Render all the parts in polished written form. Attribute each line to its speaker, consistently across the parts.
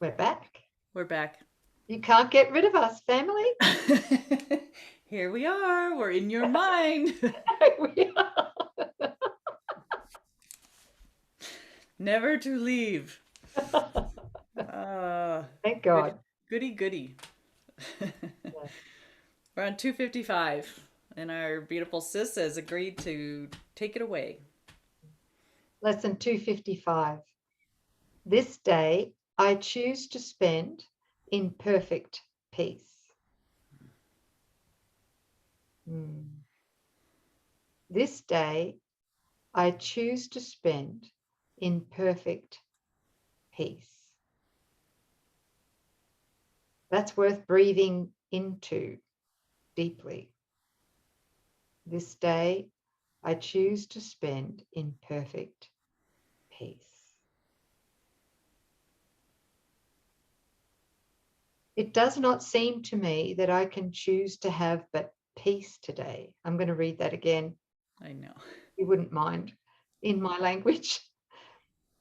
Speaker 1: We're back.
Speaker 2: We're back.
Speaker 1: You can't get rid of us, family.
Speaker 2: Here we are. We're in your mind.
Speaker 1: We are.
Speaker 2: Never to leave.
Speaker 1: Thank God.
Speaker 2: Goody, goody. We're on 255, and our beautiful sis has agreed to take it away.
Speaker 1: Lesson 255. This day I choose to spend in perfect peace. This day I choose to spend in perfect peace. That's worth breathing into deeply. This day I choose to spend in perfect peace. It does not seem to me that I can choose to have but peace today. I'm going to read that again.
Speaker 2: I know.
Speaker 1: You wouldn't mind in my language.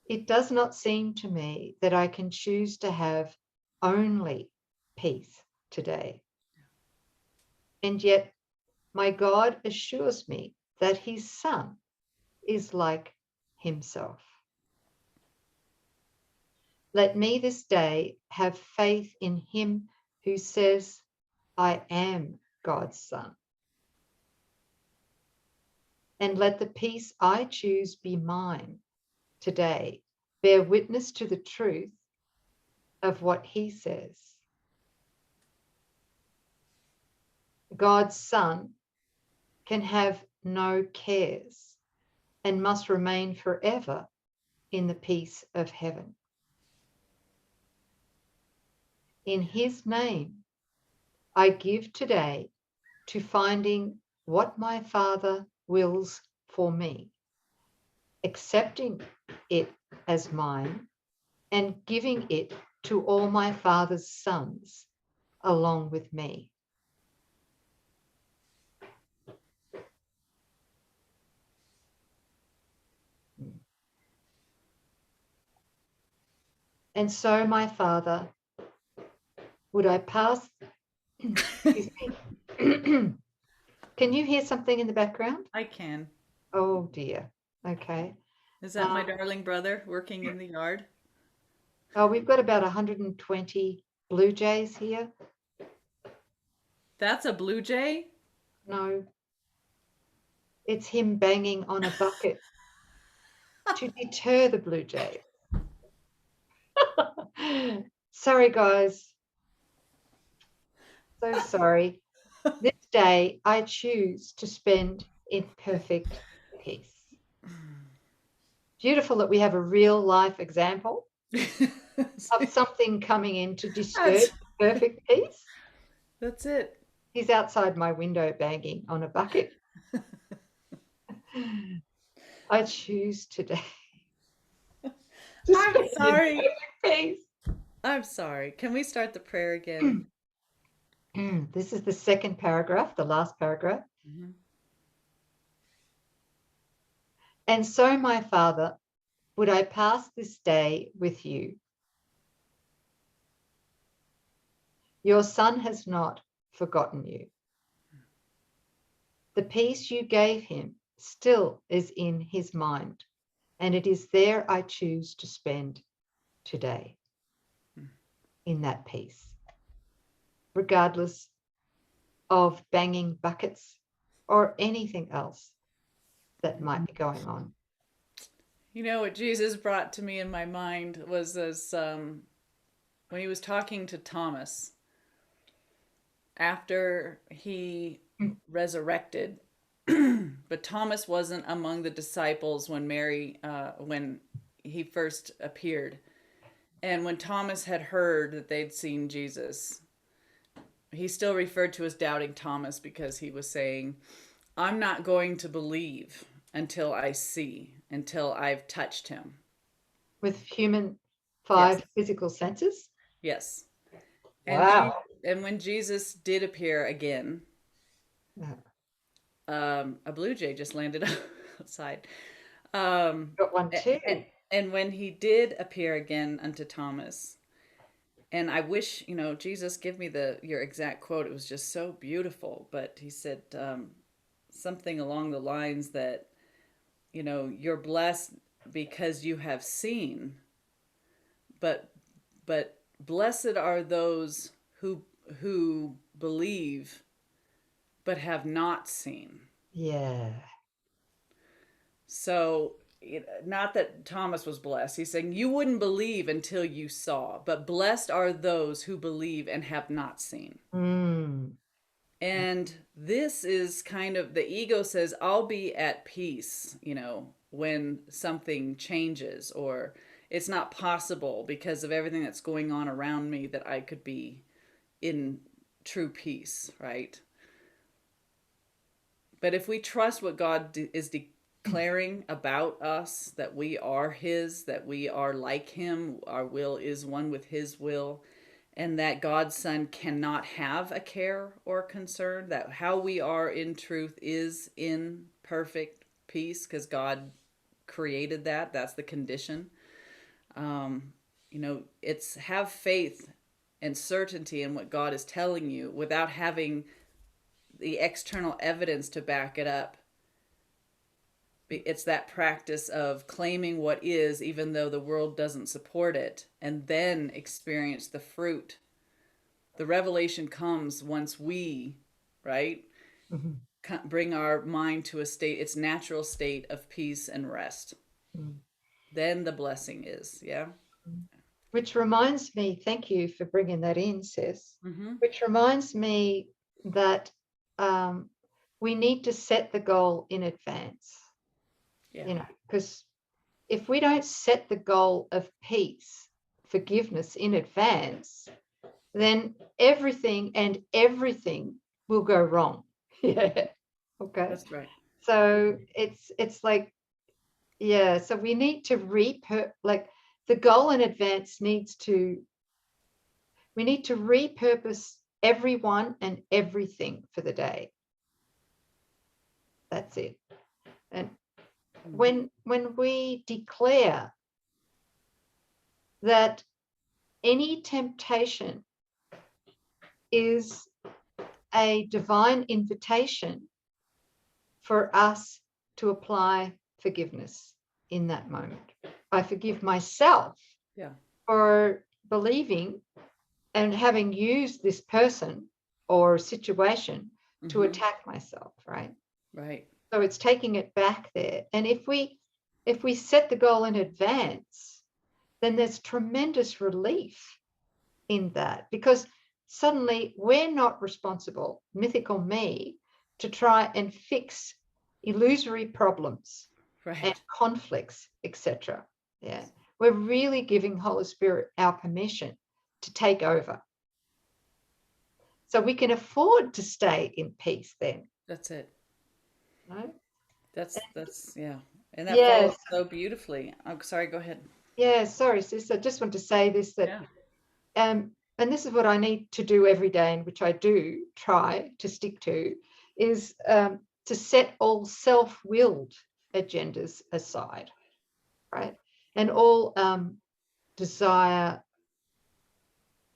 Speaker 1: It does not seem to me that I can choose to have only peace today. And yet my God assures me that his Son is like himself. Let me this day have faith in him who says, I am God's Son. And let the peace I choose be mine today, bear witness to the truth of what he says. God's Son can have no cares and must remain forever in the peace of heaven. In his name, I give today to finding what my Father wills for me, accepting it as mine and giving it to all my Father's sons along with me. And so, my Father, would I pass? Can you hear something in the background?
Speaker 2: I can.
Speaker 1: Oh dear. Okay.
Speaker 2: Is that my darling brother working in the yard?
Speaker 1: Oh, we've got about 120 blue jays here.
Speaker 2: That's a blue jay?
Speaker 1: No, it's him banging on a bucket to deter the blue jays. Sorry, guys. So sorry. This day I choose to spend in perfect peace. Beautiful that we have a real life example of something coming in to disturb perfect peace.
Speaker 2: That's it.
Speaker 1: He's outside my window banging on a bucket. I choose today.
Speaker 2: I'm sorry.
Speaker 1: Peace.
Speaker 2: I'm sorry. Can we start the prayer again?
Speaker 1: This is the second paragraph, the last paragraph.
Speaker 2: Mm-hmm.
Speaker 1: And so, my Father, would I pass this day with you? Your Son has not forgotten you. The peace you gave him still is in his mind, and it is there I choose to spend today, in that peace, regardless of banging buckets or anything else that might be going on.
Speaker 2: You know what Jesus brought to me in my mind was this when he was talking to Thomas after he resurrected. But Thomas wasn't among the disciples when when he first appeared. And when Thomas had heard that they'd seen Jesus, he still referred to as doubting Thomas because he was saying, I'm not going to believe until I see, until I've touched him.
Speaker 1: With five
Speaker 2: Yes.
Speaker 1: physical senses?
Speaker 2: Yes.
Speaker 1: Wow.
Speaker 2: And when Jesus did appear again, a blue jay just landed outside.
Speaker 1: Got one too.
Speaker 2: And when he did appear again unto Thomas, And I wish, Jesus, give me your exact quote. It was just so beautiful. But he said something along the lines that, you're blessed because you have seen, but blessed are those who believe but have not seen.
Speaker 1: Yeah.
Speaker 2: So, not that Thomas was blessed. He's saying you wouldn't believe until you saw, but blessed are those who believe and have not seen.
Speaker 1: Mm.
Speaker 2: And this is kind of the ego says, I'll be at peace, when something changes, or it's not possible because of everything that's going on around me that I could be in true peace, right? But if we trust what God is declaring about us, that we are His, that we are like Him, our will is one with His will, and that God's Son cannot have a care or concern, that how we are in truth is in perfect peace because God created that. That's the condition. It's have faith and certainty in what God is telling you without having the external evidence to back it up. It's that practice of claiming what is, even though the world doesn't support it, and then experience the fruit. The revelation comes once we, right, bring our mind to its natural state of peace and rest. Then the blessing is, yeah.
Speaker 1: Which reminds me, thank you for bringing that in, sis. Which reminds me that we need to set the goal in advance.
Speaker 2: Yeah.
Speaker 1: Because if we don't set the goal of peace, forgiveness in advance, then everything will go wrong. Yeah. Okay.
Speaker 2: That's right.
Speaker 1: So it's like, yeah. So we need to the goal in advance we need to repurpose everyone and everything for the day. That's it. And when we declare that any temptation is a divine invitation for us to apply forgiveness in that moment. I forgive myself for believing and having used this person or situation to attack myself, right?
Speaker 2: Right.
Speaker 1: So it's taking it back there. And if we set the goal in advance, then there's tremendous relief in that, because suddenly we're not responsible, mythical me, to try and fix illusory problems and conflicts, etc. Yeah, we're really giving Holy Spirit our permission to take over, so we can afford to stay in peace. Then
Speaker 2: that's it.
Speaker 1: Right?
Speaker 2: That's yeah, and that follows so beautifully. I'm sorry. Go ahead.
Speaker 1: Yeah, sorry, sis. I just want to say this, that and this is what I need to do every day, and which I do try to stick to, is to set all self-willed agendas aside, right? And all desires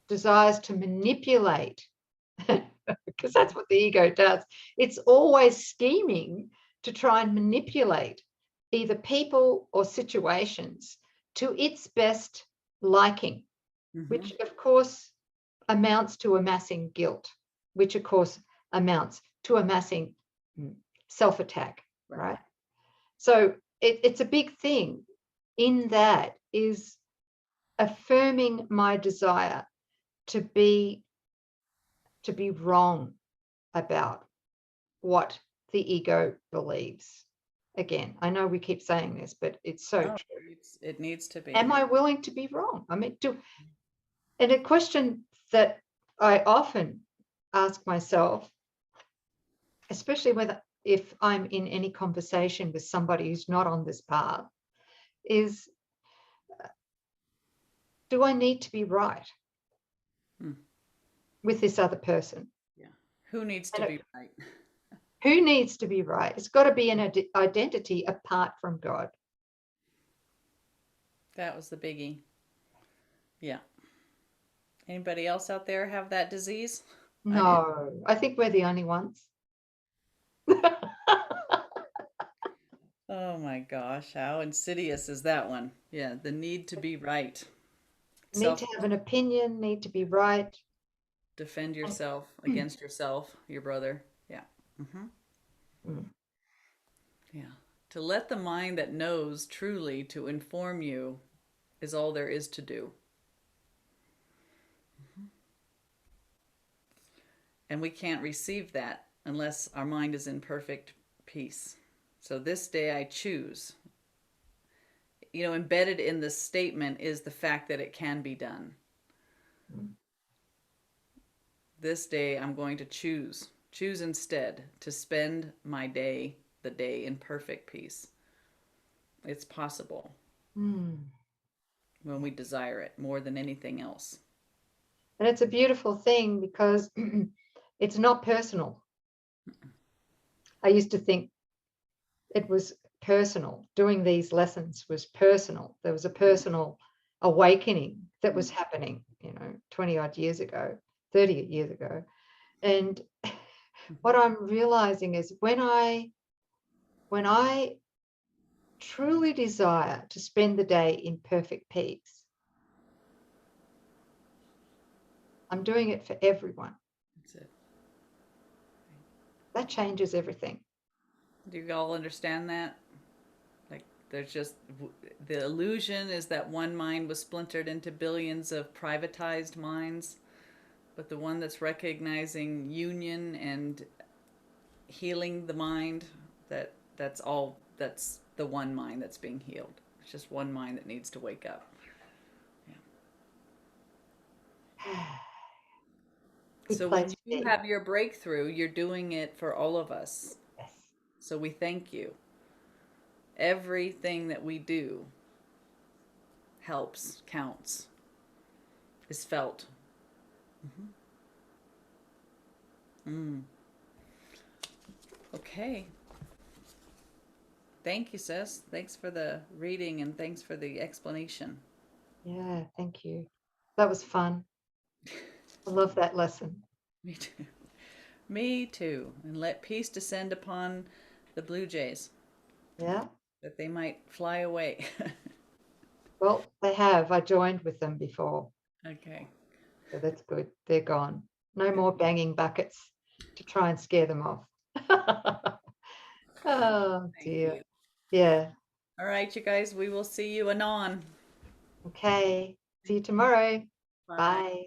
Speaker 1: to manipulate, because that's what the ego does. It's always scheming to try and manipulate either people or situations to its best liking, which of course amounts to amassing guilt, which of course amounts to amassing self-attack, right? So it's a big thing in that is affirming my desire to be wrong about what the ego believes. Again, I know we keep saying this, but it's so true.
Speaker 2: It needs to be.
Speaker 1: Am I willing to be wrong? I mean, and a question that I often ask myself, especially if I'm in any conversation with somebody who's not on this path, is, do I need to be right with this other person?
Speaker 2: Yeah. Who needs to be right?
Speaker 1: Who needs to be right? It's got to be an identity apart from God.
Speaker 2: That was the biggie. Yeah. Anybody else out there have that disease? I did.
Speaker 1: No, I think we're the only ones.
Speaker 2: Oh my gosh, how insidious is that one? Yeah, the need to be right.
Speaker 1: Need
Speaker 2: Self
Speaker 1: to have an opinion, need to be right.
Speaker 2: defend yourself against yourself, your brother. Yeah.
Speaker 1: Mm.
Speaker 2: Yeah. To let the mind that knows truly to inform you is all there is to do. And we can't receive that unless our mind is in perfect peace. So this day I choose. You know, embedded in this statement is the fact that it can be done. This day I'm going to choose instead to spend my day, the day, in perfect peace. It's possible
Speaker 1: Mm.
Speaker 2: when we desire it more than anything else.
Speaker 1: And it's a beautiful thing because it's not personal. I used to think it was personal. Doing these lessons was personal. There was a personal awakening that was happening, 20 odd years ago, 30 years ago. And what I'm realizing is when I truly desire to spend the day in perfect peace, I'm doing it for everyone.
Speaker 2: That's it.
Speaker 1: That changes everything.
Speaker 2: Do you all understand that? Like, there's just the illusion is that one mind was splintered into billions of privatized minds, but the one that's recognizing union and healing the mind, that's the one mind that's being healed. It's just one mind that needs to wake up.
Speaker 1: Good
Speaker 2: So
Speaker 1: place
Speaker 2: when
Speaker 1: to
Speaker 2: you
Speaker 1: be.
Speaker 2: have your breakthrough, you're doing it for all of us.
Speaker 1: Yes.
Speaker 2: So we thank you. Everything that we do helps, counts, is felt. Okay. Thank you, sis. Thanks for the reading and thanks for the explanation.
Speaker 1: Yeah, thank you. That was fun. I love that lesson.
Speaker 2: Me too. Me too. And let peace descend upon the blue jays,
Speaker 1: Yeah.
Speaker 2: that they might fly away.
Speaker 1: Well, they have. I joined with them before.
Speaker 2: Okay.
Speaker 1: So that's good. They're gone. No more banging buckets to try and scare them off. Oh,
Speaker 2: Thank
Speaker 1: dear.
Speaker 2: you.
Speaker 1: Yeah.
Speaker 2: All right, you guys, we will see you anon.
Speaker 1: Okay. See you tomorrow.
Speaker 2: Bye.
Speaker 1: Bye.